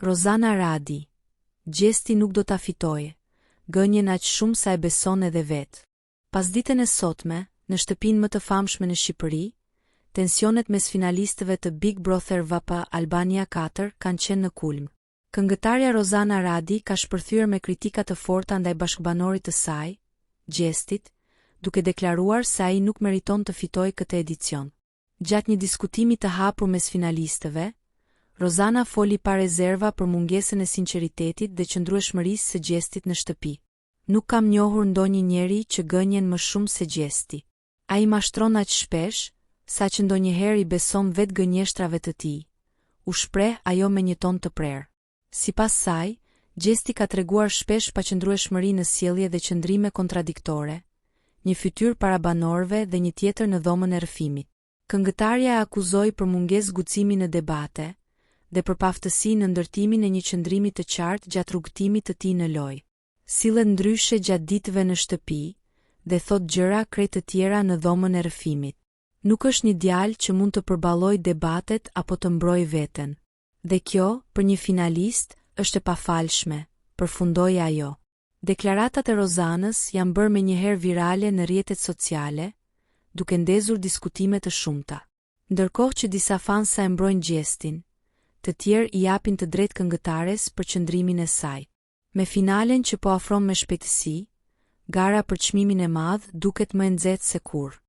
Rozana Radi. Gjesti nuk do ta fitoje. Gënjen aq shumë sa e beson edhe vetë. Pas ditën e sotme, në shtëpinë më të famshme në Shqipëri, tensionet mes finalistëve të Big Brother VP Albania 4 kanë qenë në kulm. Këngëtarja Rozana Radi ka shpërthyer me kritika të forta ndaj bashkëbanorit të saj, Gjestit, duke deklaruar se ai nuk meriton të fitojë këtë edicion. Gjatë një diskutimi të hapur mes finalistëve, Rozana foli pa rezerva për mungesën e sinqeritetit dhe qëndrueshmërisë së Gjestit në shtëpi. Nuk kam njohur ndonjë njeri që gënjen më shumë se Gjesti. Ai mashtron aq shpesh, sa që ndonjëherë i beson vetë gënjeshtrave të tij. U shpreh ajo me një ton të prerë. Sipas saj, Gjesti ka treguar shpesh paqëndrueshmëri në sjellje dhe qëndrime kontradiktore, një fytyrë para banorëve dhe një tjetër në dhomën e rrëfimit. Këngëtarja e akuzoi për mungesë guximi në debate dhe për paftësi në ndërtimin e një qëndrimi të qartë gjatë rrugëtimit të tij në lojë. Sillet ndryshe gjatë ditëve në shtëpi dhe thot gjëra krejt të tjera në dhomën e rrëfimit. Nuk është një djalë që mund të përballojë debatet apo të mbrojë veten. Dhe kjo, për një finalist, është e pafalshme, përfundoi ajo. Deklaratat e Rozanës janë bërë menjëherë virale në rrjetet sociale, duke ndezur diskutime të shumta. Ndërkohë që disa fansa e mbrojnë Gjestin, të tjerë i japin të drejtë këngëtares për qëndrimin e saj. Me finalen që po afron me shpejtësi, gara për çmimin e madh duket më e nxehtë se kurrë.